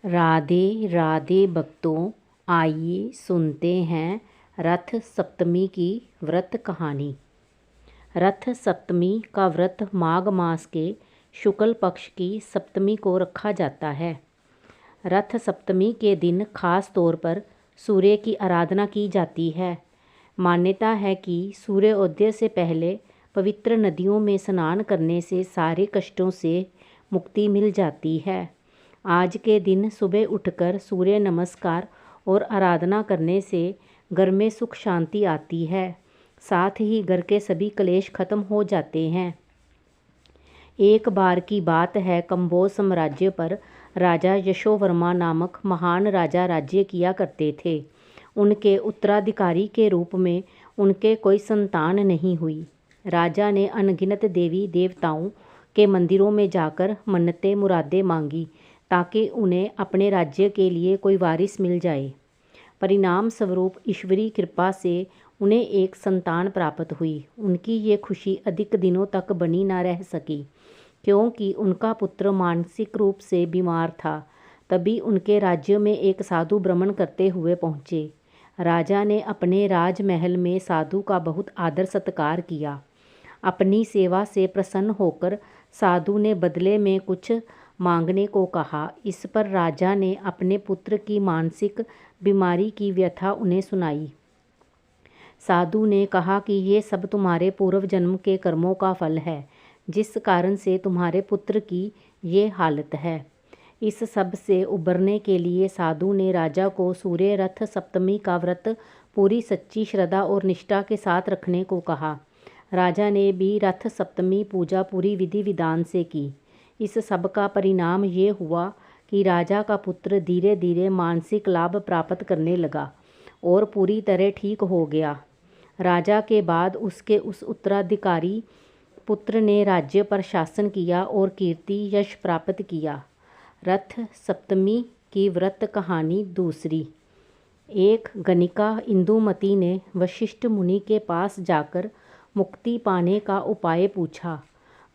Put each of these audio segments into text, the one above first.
राधे राधे भक्तों, आइए सुनते हैं रथ सप्तमी की व्रत कहानी। रथ सप्तमी का व्रत माघ मास के शुक्ल पक्ष की सप्तमी को रखा जाता है। रथ सप्तमी के दिन खास तौर पर सूर्य की आराधना की जाती है। मान्यता है कि सूर्योदय से पहले पवित्र नदियों में स्नान करने से सारे कष्टों से मुक्ति मिल जाती है। आज के दिन सुबह उठकर सूर्य नमस्कार और आराधना करने से घर में सुख शांति आती है, साथ ही घर के सभी क्लेश खत्म हो जाते हैं। एक बार की बात है, कंबोज साम्राज्य पर राजा यशोवर्मा नामक महान राजा राज्य किया करते थे। उनके उत्तराधिकारी के रूप में उनके कोई संतान नहीं हुई। राजा ने अनगिनत देवी देवताओं के मंदिरों में जाकर मन्नतें मुरादें मांगी ताकि उन्हें अपने राज्य के लिए कोई वारिस मिल जाए। परिणाम स्वरूप ईश्वरीय कृपा से उन्हें एक संतान प्राप्त हुई। उनकी ये खुशी अधिक दिनों तक बनी न रह सकी, क्योंकि उनका पुत्र मानसिक रूप से बीमार था। तभी उनके राज्य में एक साधु भ्रमण करते हुए पहुँचे। राजा ने अपने राजमहल में साधु का बहुत आदर सत्कार किया। अपनी सेवा से प्रसन्न होकर साधु ने बदले में कुछ मांगने को कहा। इस पर राजा ने अपने पुत्र की मानसिक बीमारी की व्यथा उन्हें सुनाई। साधु ने कहा कि ये सब तुम्हारे पूर्व जन्म के कर्मों का फल है, जिस कारण से तुम्हारे पुत्र की ये हालत है। इस सब से उबरने के लिए साधु ने राजा को सूर्य रथ सप्तमी का व्रत पूरी सच्ची श्रद्धा और निष्ठा के साथ रखने को कहा। राजा ने भी रथ सप्तमी पूजा पूरी विधि विधान से की। इस सब का परिणाम ये हुआ कि राजा का पुत्र धीरे धीरे मानसिक लाभ प्राप्त करने लगा और पूरी तरह ठीक हो गया। राजा के बाद उसके उस उत्तराधिकारी पुत्र ने राज्य पर शासन किया और कीर्ति यश प्राप्त किया। रथ सप्तमी की व्रत कहानी दूसरी। एक गणिका इंदुमती ने वशिष्ठ मुनि के पास जाकर मुक्ति पाने का उपाय पूछा।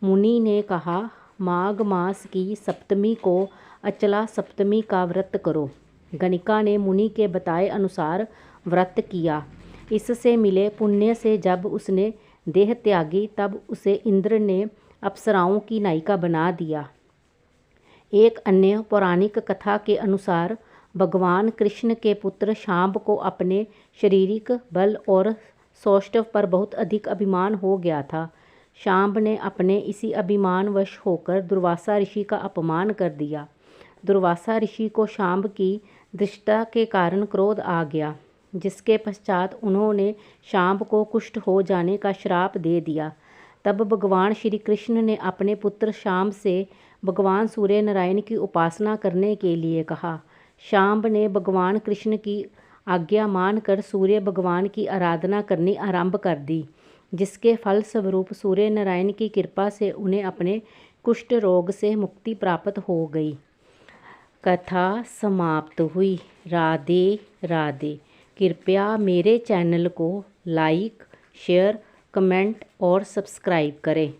मुनि ने कहा, माघ मास की सप्तमी को अचला सप्तमी का व्रत करो। गणिका ने मुनि के बताए अनुसार व्रत किया। इससे मिले पुण्य से जब उसने देह त्यागी, तब उसे इंद्र ने अप्सराओं की नायिका बना दिया। एक अन्य पौराणिक कथा के अनुसार भगवान कृष्ण के पुत्र शांब को अपने शारीरिक बल और सौष्ठव पर बहुत अधिक अभिमान हो गया था। शांब ने अपने इसी अभिमानवश होकर दुर्वासा ऋषि का अपमान कर दिया। दुर्वासा ऋषि को शांब की धृष्टता के कारण क्रोध आ गया, जिसके पश्चात उन्होंने शांब को कुष्ठ हो जाने का श्राप दे दिया। तब भगवान श्री कृष्ण ने अपने पुत्र शांब से भगवान सूर्य नारायण की उपासना करने के लिए कहा। शांब ने भगवान कृष्ण की आज्ञा मानकर सूर्य भगवान की आराधना करनी आरंभ कर दी, जिसके फल स्वरूप सूर्य नारायण की कृपा से उन्हें अपने कुष्ठ रोग से मुक्ति प्राप्त हो गई। कथा समाप्त हुई। राधे राधे। कृपया मेरे चैनल को लाइक, शेयर, कमेंट और सब्सक्राइब करें।